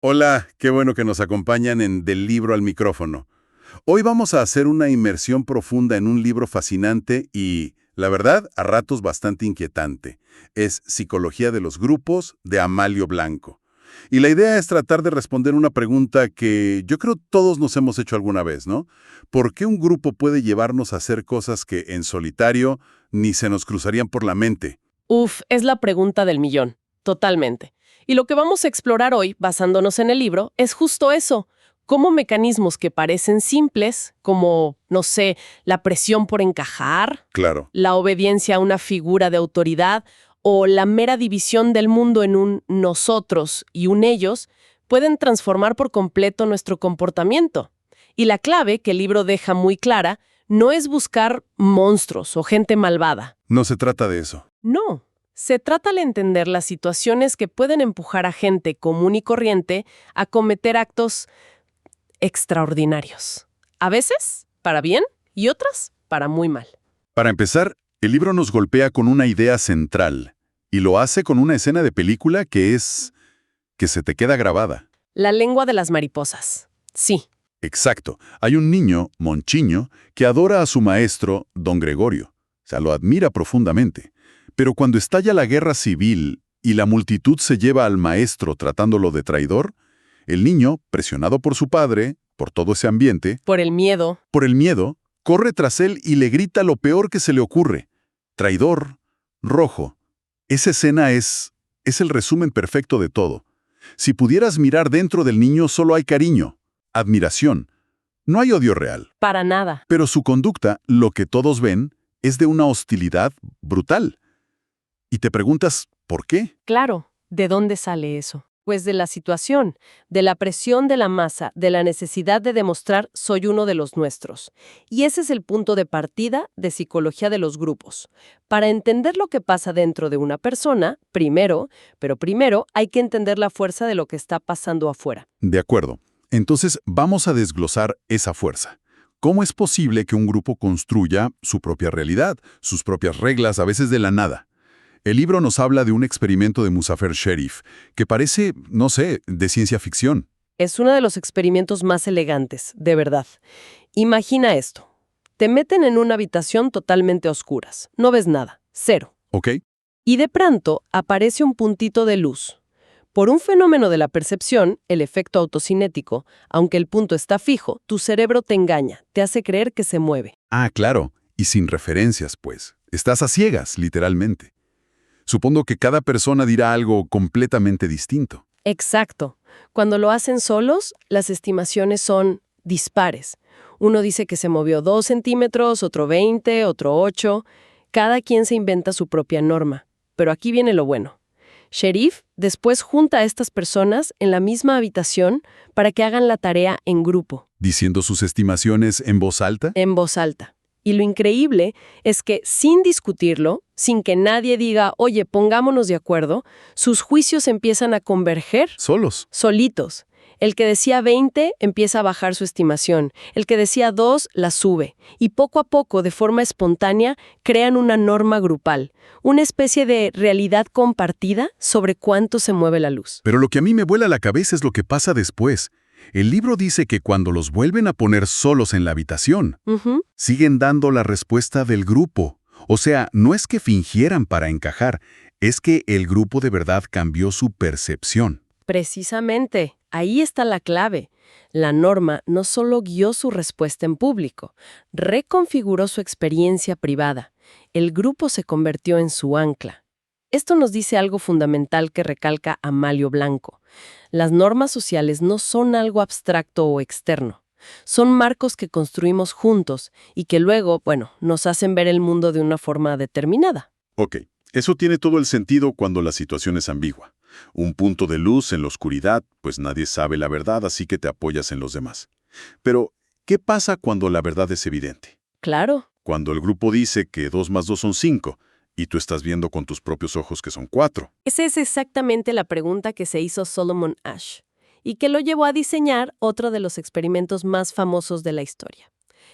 Hola, qué bueno que nos acompañan en Del libro al micrófono. Hoy vamos a hacer una inmersión profunda en un libro fascinante y, la verdad, a ratos bastante inquietante. Es Psicología de los Grupos, de Amalio Blanco. Y la idea es tratar de responder una pregunta que yo creo todos nos hemos hecho alguna vez, ¿no? ¿Por qué un grupo puede llevarnos a hacer cosas que en solitario ni se nos cruzarían por la mente? Uf, es la pregunta del millón, totalmente. Y lo que vamos a explorar hoy, basándonos en el libro, es justo eso. Cómo mecanismos que parecen simples, como, no sé, la presión por encajar, Claro. la obediencia a una figura de autoridad o la mera división del mundo en un nosotros y un ellos, pueden transformar por completo nuestro comportamiento. Y la clave que el libro deja muy clara no es buscar monstruos o gente malvada. No se trata de eso. No, se trata de entender las situaciones que pueden empujar a gente común y corriente a cometer actos extraordinarios. A veces, para bien, y otras, para muy mal. Para empezar, el libro nos golpea con una idea central, y lo hace con una escena de película que se te queda grabada. La lengua de las mariposas. Sí, Exacto. Hay un niño, Monchiño, que adora a su maestro, don Gregorio. O sea, lo admira profundamente. Pero cuando estalla la guerra civil y la multitud se lleva al maestro tratándolo de traidor, el niño, presionado por su padre, por todo ese ambiente, por el miedo. por el miedo, corre tras él y le grita lo peor que se le ocurre. Traidor, rojo. Esa escena es el resumen perfecto de todo. Si pudieras mirar dentro del niño, solo hay cariño, admiración. No hay odio real. Para nada. Pero su conducta, lo que todos ven, es de una hostilidad brutal. Y te preguntas, ¿por qué? Claro, ¿de dónde sale eso? Pues de la situación, de la presión de la masa, de la necesidad de demostrar soy uno de los nuestros. Y ese es el punto de partida de psicología de los grupos. Para entender lo que pasa dentro de una persona, primero hay que entender la fuerza de lo que está pasando afuera. De acuerdo. Entonces vamos a desglosar esa fuerza. ¿Cómo es posible que un grupo construya su propia realidad, sus propias reglas, a veces de la nada? El libro nos habla de un experimento de Muzafer Sherif, que parece, no sé, de ciencia ficción. Es uno de los experimentos más elegantes, de verdad. Imagina esto. Te meten en una habitación totalmente a oscuras. No ves nada. Cero. ¿Ok? Y de pronto aparece un puntito de luz. Por un fenómeno de la percepción, el efecto autocinético, aunque el punto está fijo, tu cerebro te engaña, te hace creer que se mueve. Ah, claro. Y sin referencias, pues. Estás a ciegas, literalmente. Supongo que cada persona dirá algo completamente distinto. Exacto. Cuando lo hacen solos, las estimaciones son dispares. Uno dice que se movió 2 centímetros, otro 20, otro 8. Cada quien se inventa su propia norma. Pero aquí viene lo bueno. Sherif después junta a estas personas en la misma habitación para que hagan la tarea en grupo, ¿Diciendo sus estimaciones en voz alta? en voz alta. Y lo increíble es que sin discutirlo, sin que nadie diga, oye, pongámonos de acuerdo, sus juicios empiezan a converger Solos. solitos. El que decía 20 empieza a bajar su estimación, el que decía 2 la sube, y poco a poco, de forma espontánea, crean una norma grupal, una especie de realidad compartida sobre cuánto se mueve la luz. Pero lo que a mí me vuela la cabeza es lo que pasa después. El libro dice que cuando los vuelven a poner solos en la habitación, Ujú. siguen dando la respuesta del grupo. O sea, no es que fingieran para encajar, es que el grupo de verdad cambió su percepción. Precisamente, ahí está la clave. La norma no solo guió su respuesta en público, reconfiguró su experiencia privada. El grupo se convirtió en su ancla. Esto nos dice algo fundamental que recalca Amalio Blanco. Las normas sociales no son algo abstracto o externo. Son marcos que construimos juntos y que luego, nos hacen ver el mundo de una forma determinada. Ok, eso tiene todo el sentido cuando la situación es ambigua. Un punto de luz en la oscuridad, pues nadie sabe la verdad, así que te apoyas en los demás. Pero, ¿qué pasa cuando la verdad es evidente? Claro. Cuando el grupo dice que 2 más 2 son 5, y tú estás viendo con tus propios ojos que son 4. Esa es exactamente la pregunta que se hizo Solomon Asch y que lo llevó a diseñar otro de los experimentos más famosos de la historia.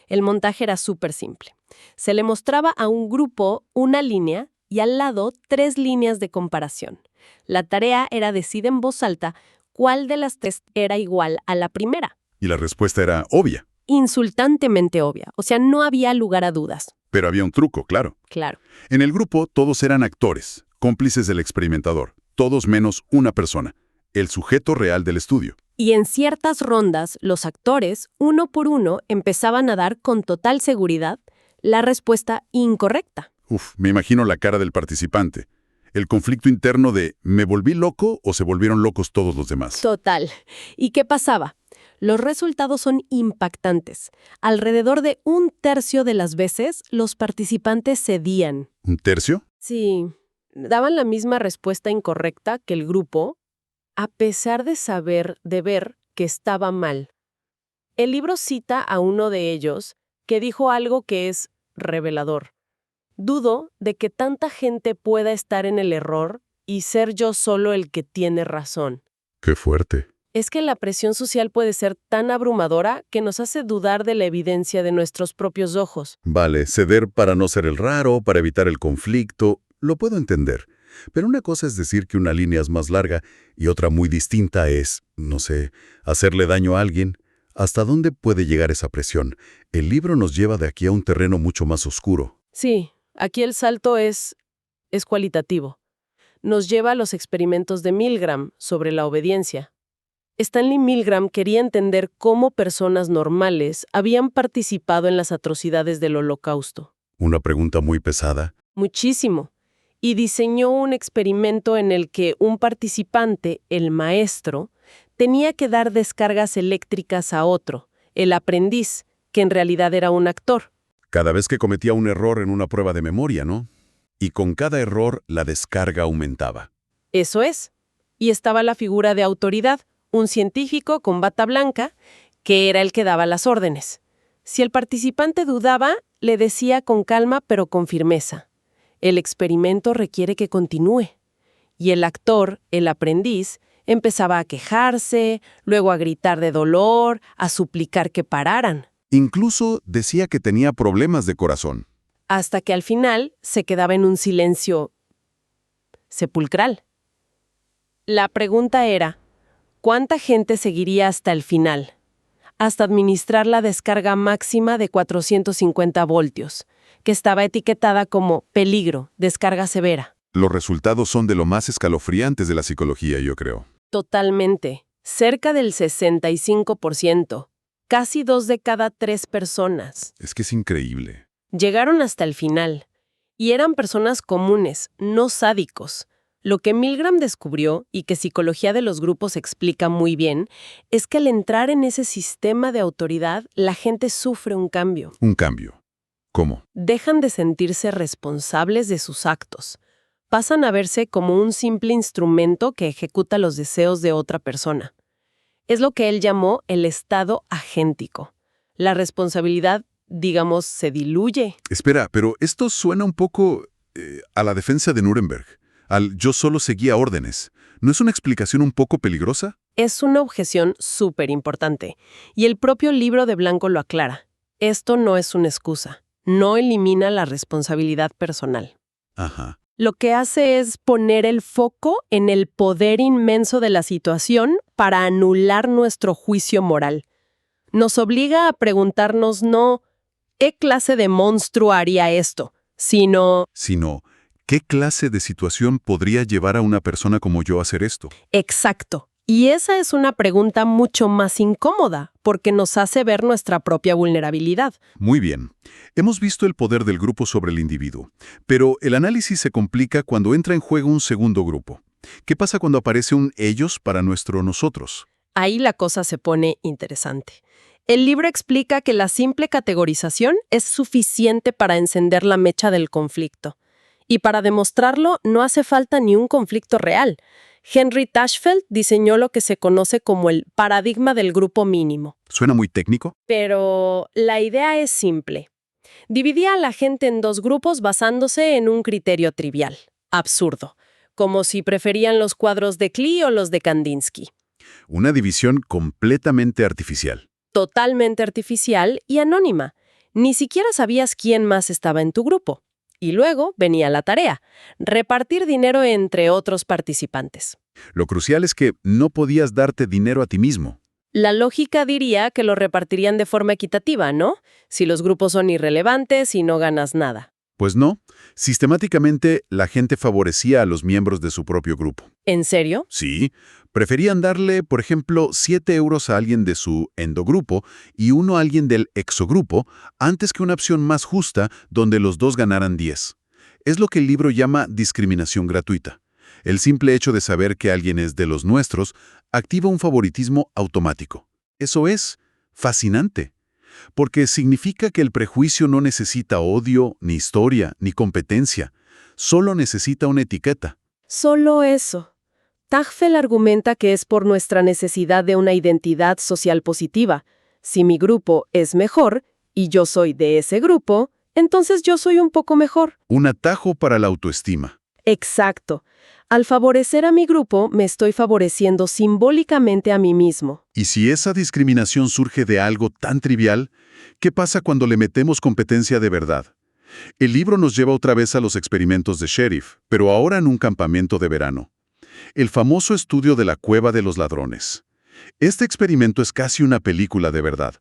El montaje era súper simple. Se le mostraba a un grupo una línea y al lado 3 líneas de comparación. La tarea era decir en voz alta cuál de las tres era igual a la primera. Y la respuesta era obvia. Insultantemente obvia, o sea, no había lugar a dudas. Pero había un truco, claro. Claro. En el grupo todos eran actores, cómplices del experimentador, todos menos una persona, el sujeto real del estudio. Y en ciertas rondas, los actores, uno por uno, empezaban a dar con total seguridad la respuesta incorrecta. Me imagino la cara del participante. El conflicto interno de ¿me volví loco o se volvieron locos todos los demás? Total. ¿Y qué pasaba? Los resultados son impactantes. Alrededor de 1/3 de las veces, los participantes cedían. ¿Un tercio? Sí, daban la misma respuesta incorrecta que el grupo, a pesar de ver que estaba mal. El libro cita a uno de ellos que dijo algo que es revelador. Dudo de que tanta gente pueda estar en el error y ser yo solo el que tiene razón. ¡Qué fuerte! Es que la presión social puede ser tan abrumadora que nos hace dudar de la evidencia de nuestros propios ojos. Vale, ceder para no ser el raro, para evitar el conflicto, lo puedo entender. Pero una cosa es decir que una línea es más larga y otra muy distinta es, no sé, hacerle daño a alguien. ¿Hasta dónde puede llegar esa presión? El libro nos lleva de aquí a un terreno mucho más oscuro. Sí, aquí el salto es cualitativo. Nos lleva a los experimentos de Milgram sobre la obediencia. Stanley Milgram quería entender cómo personas normales habían participado en las atrocidades del Holocausto. Una pregunta muy pesada. Muchísimo. Y diseñó un experimento en el que un participante, el maestro, tenía que dar descargas eléctricas a otro, el aprendiz, que en realidad era un actor. Cada vez que cometía un error en una prueba de memoria, ¿no? Y con cada error la descarga aumentaba. Eso es. Y estaba la figura de autoridad, un científico con bata blanca, que era el que daba las órdenes. Si el participante dudaba, le decía con calma pero con firmeza: el experimento requiere que continúe. Y el actor, el aprendiz, empezaba a quejarse, luego a gritar de dolor, a suplicar que pararan. Incluso decía que tenía problemas de corazón. Hasta que al final se quedaba en un silencio sepulcral. La pregunta era: ¿cuánta gente seguiría hasta el final? Hasta administrar la descarga máxima de 450 voltios, que estaba etiquetada como peligro, descarga severa. Los resultados son de lo más escalofriantes de la psicología, yo creo. Totalmente. Cerca del 65%. Casi 2 de cada 3 personas. Es que es increíble. Llegaron hasta el final. Y eran personas comunes, no sádicos. Lo que Milgram descubrió, y que Psicología de los Grupos explica muy bien, es que al entrar en ese sistema de autoridad, la gente sufre un cambio. Un cambio. ¿Cómo? Dejan de sentirse responsables de sus actos. Pasan a verse como un simple instrumento que ejecuta los deseos de otra persona. Es lo que él llamó el estado agéntico. La responsabilidad, digamos, se diluye. Espera, pero esto suena un poco a la defensa de Nuremberg. Al yo solo seguía órdenes. ¿No es una explicación un poco peligrosa? Es una objeción súper importante. Y el propio libro de Blanco lo aclara. Esto no es una excusa. No elimina la responsabilidad personal. Ajá. Lo que hace es poner el foco en el poder inmenso de la situación para anular nuestro juicio moral. Nos obliga a preguntarnos no ¿qué clase de monstruo haría esto?, sino ¿qué clase de situación podría llevar a una persona como yo a hacer esto? exacto. Y esa es una pregunta mucho más incómoda, porque nos hace ver nuestra propia vulnerabilidad. Muy bien. Hemos visto el poder del grupo sobre el individuo, pero el análisis se complica cuando entra en juego un segundo grupo. ¿Qué pasa cuando aparece un ellos para nuestro nosotros? Ahí la cosa se pone interesante. El libro explica que la simple categorización es suficiente para encender la mecha del conflicto. Y para demostrarlo no hace falta ni un conflicto real. Henry Tashfeld diseñó lo que se conoce como el paradigma del grupo mínimo. ¿Suena muy técnico? Pero la idea es simple. Dividía a la gente en 2 grupos basándose en un criterio trivial, absurdo, como si preferían los cuadros de Klee o los de Kandinsky. Una división completamente artificial. Totalmente artificial y anónima. Ni siquiera sabías quién más estaba en tu grupo. Y luego venía la tarea: repartir dinero entre otros participantes. Lo crucial es que no podías darte dinero a ti mismo. La lógica diría que lo repartirían de forma equitativa, ¿no? Si los grupos son irrelevantes y no ganas nada. Pues no, sistemáticamente la gente favorecía a los miembros de su propio grupo. ¿En serio? Sí, preferían darle, por ejemplo, 7 euros a alguien de su endogrupo y uno a alguien del exogrupo antes que una opción más justa donde los dos ganaran 10. Es lo que el libro llama discriminación gratuita. El simple hecho de saber que alguien es de los nuestros activa un favoritismo automático. Eso es fascinante, porque significa que el prejuicio no necesita odio, ni historia, ni competencia. Solo necesita una etiqueta. Solo eso. Tajfel argumenta que es por nuestra necesidad de una identidad social positiva. Si mi grupo es mejor y yo soy de ese grupo, entonces yo soy un poco mejor. Un atajo para la autoestima. Exacto. Al favorecer a mi grupo, me estoy favoreciendo simbólicamente a mí mismo. Y si esa discriminación surge de algo tan trivial, ¿qué pasa cuando le metemos competencia de verdad? El libro nos lleva otra vez a los experimentos de Sheriff, pero ahora en un campamento de verano. El famoso estudio de la cueva de los ladrones. Este experimento es casi una película de verdad.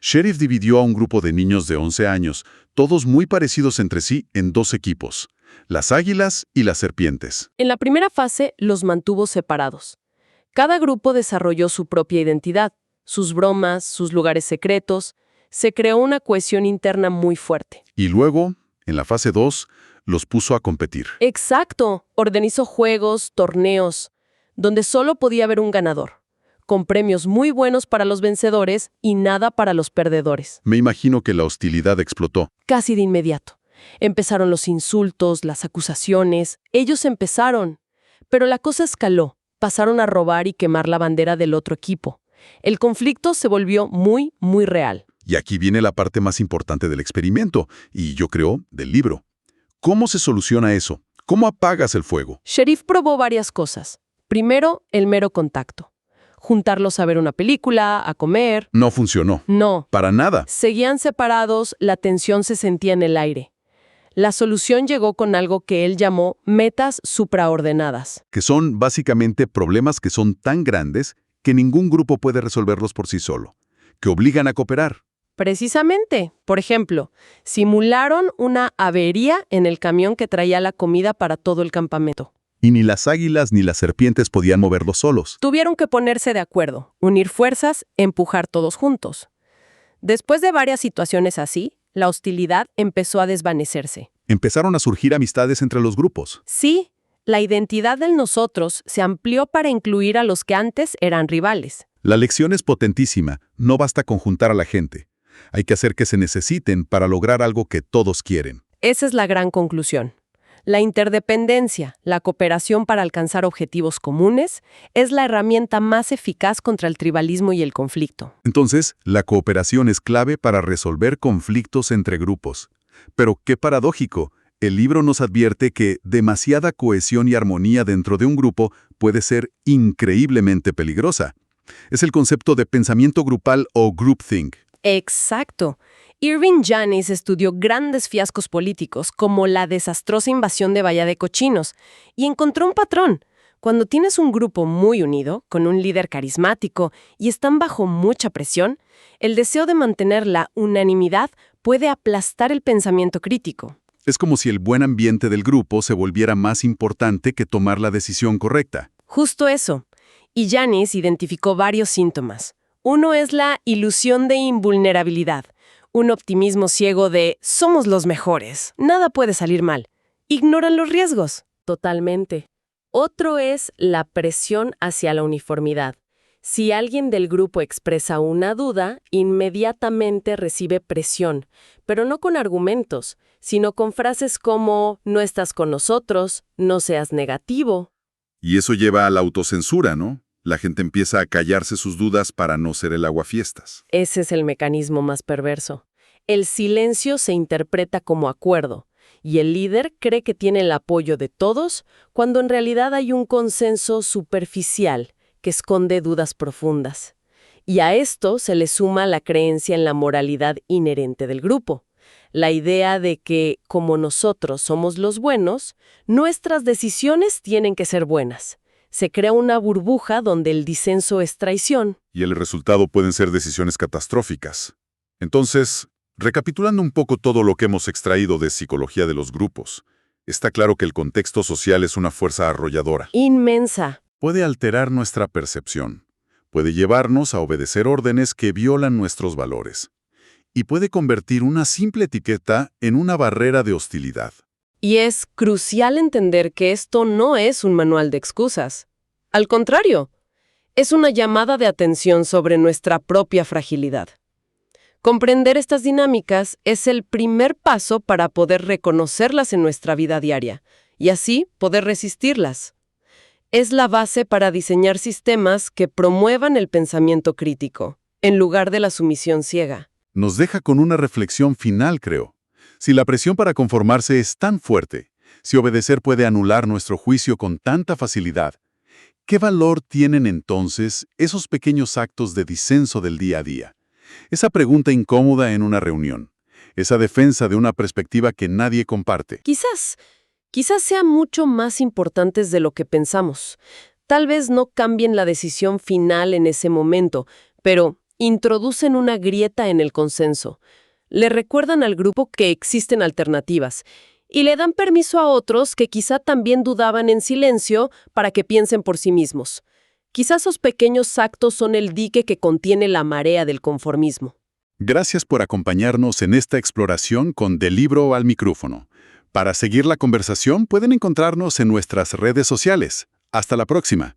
Sheriff dividió a un grupo de niños de 11 años, todos muy parecidos entre sí, en dos equipos: las águilas y las serpientes. En la primera fase, los mantuvo separados. Cada grupo desarrolló su propia identidad, sus bromas, sus lugares secretos. Se creó una cohesión interna muy fuerte. Y luego, en la fase 2, los puso a competir. Exacto. Organizó juegos, torneos, donde solo podía haber un ganador, con premios muy buenos para los vencedores y nada para los perdedores. Me imagino que la hostilidad explotó. Casi de inmediato. Empezaron los insultos, las acusaciones. Ellos empezaron. Pero la cosa escaló. Pasaron a robar y quemar la bandera del otro equipo. El conflicto se volvió muy, muy real. Y aquí viene la parte más importante del experimento, y yo creo, del libro. ¿Cómo se soluciona eso? ¿Cómo apagas el fuego? Sheriff probó varias cosas. Primero, el mero contacto. Juntarlos a ver una película, a comer. No funcionó. No. Para nada. Seguían separados, la tensión se sentía en el aire. La solución llegó con algo que él llamó metas supraordenadas. Que son básicamente problemas que son tan grandes que ningún grupo puede resolverlos por sí solo, que obligan a cooperar. Precisamente, por ejemplo, simularon una avería en el camión que traía la comida para todo el campamento. Y ni las águilas ni las serpientes podían moverlos solos. Tuvieron que ponerse de acuerdo, unir fuerzas, empujar todos juntos. Después de varias situaciones así, la hostilidad empezó a desvanecerse. Empezaron a surgir amistades entre los grupos. Sí, la identidad del nosotros se amplió para incluir a los que antes eran rivales. La lección es potentísima. No basta con juntar a la gente. Hay que hacer que se necesiten para lograr algo que todos quieren. Esa es la gran conclusión. La interdependencia, la cooperación para alcanzar objetivos comunes, es la herramienta más eficaz contra el tribalismo y el conflicto. Entonces, la cooperación es clave para resolver conflictos entre grupos. Pero qué paradójico. El libro nos advierte que demasiada cohesión y armonía dentro de un grupo puede ser increíblemente peligrosa. Es el concepto de pensamiento grupal o groupthink. Exacto. Irving Janis estudió grandes fiascos políticos como la desastrosa invasión de Bahía de Cochinos y encontró un patrón. Cuando tienes un grupo muy unido, con un líder carismático y están bajo mucha presión, el deseo de mantener la unanimidad puede aplastar el pensamiento crítico. Es como si el buen ambiente del grupo se volviera más importante que tomar la decisión correcta. Justo eso. Y Janis identificó varios síntomas. Uno es la ilusión de invulnerabilidad, un optimismo ciego de «somos los mejores, nada puede salir mal». Ignoran los riesgos. Totalmente. Otro es la presión hacia la uniformidad. Si alguien del grupo expresa una duda, inmediatamente recibe presión, pero no con argumentos, sino con frases como «no estás con nosotros», «no seas negativo». Y eso lleva a la autocensura, ¿no? La gente empieza a callarse sus dudas para no ser el aguafiestas. Ese es el mecanismo más perverso. El silencio se interpreta como acuerdo, y el líder cree que tiene el apoyo de todos, cuando en realidad hay un consenso superficial que esconde dudas profundas. Y a esto se le suma la creencia en la moralidad inherente del grupo. La idea de que, como nosotros somos los buenos, nuestras decisiones tienen que ser buenas. Se crea una burbuja donde el disenso es traición. Y el resultado pueden ser decisiones catastróficas. Entonces, recapitulando un poco todo lo que hemos extraído de psicología de los grupos, está claro que el contexto social es una fuerza arrolladora. Inmensa. Puede alterar nuestra percepción, puede llevarnos a obedecer órdenes que violan nuestros valores, y puede convertir una simple etiqueta en una barrera de hostilidad. Y es crucial entender que esto no es un manual de excusas. Al contrario, es una llamada de atención sobre nuestra propia fragilidad. Comprender estas dinámicas es el primer paso para poder reconocerlas en nuestra vida diaria y así poder resistirlas. Es la base para diseñar sistemas que promuevan el pensamiento crítico, en lugar de la sumisión ciega. Nos deja con una reflexión final, creo. Si la presión para conformarse es tan fuerte, si obedecer puede anular nuestro juicio con tanta facilidad, ¿qué valor tienen entonces esos pequeños actos de disenso del día a día? Esa pregunta incómoda en una reunión, esa defensa de una perspectiva que nadie comparte. Quizás sean mucho más importantes de lo que pensamos. Tal vez no cambien la decisión final en ese momento, pero introducen una grieta en el consenso. Le recuerdan al grupo que existen alternativas y le dan permiso a otros que quizá también dudaban en silencio para que piensen por sí mismos. Quizás esos pequeños actos son el dique que contiene la marea del conformismo. Gracias por acompañarnos en esta exploración con Del Libro al Micrófono. Para seguir la conversación pueden encontrarnos en nuestras redes sociales. Hasta la próxima.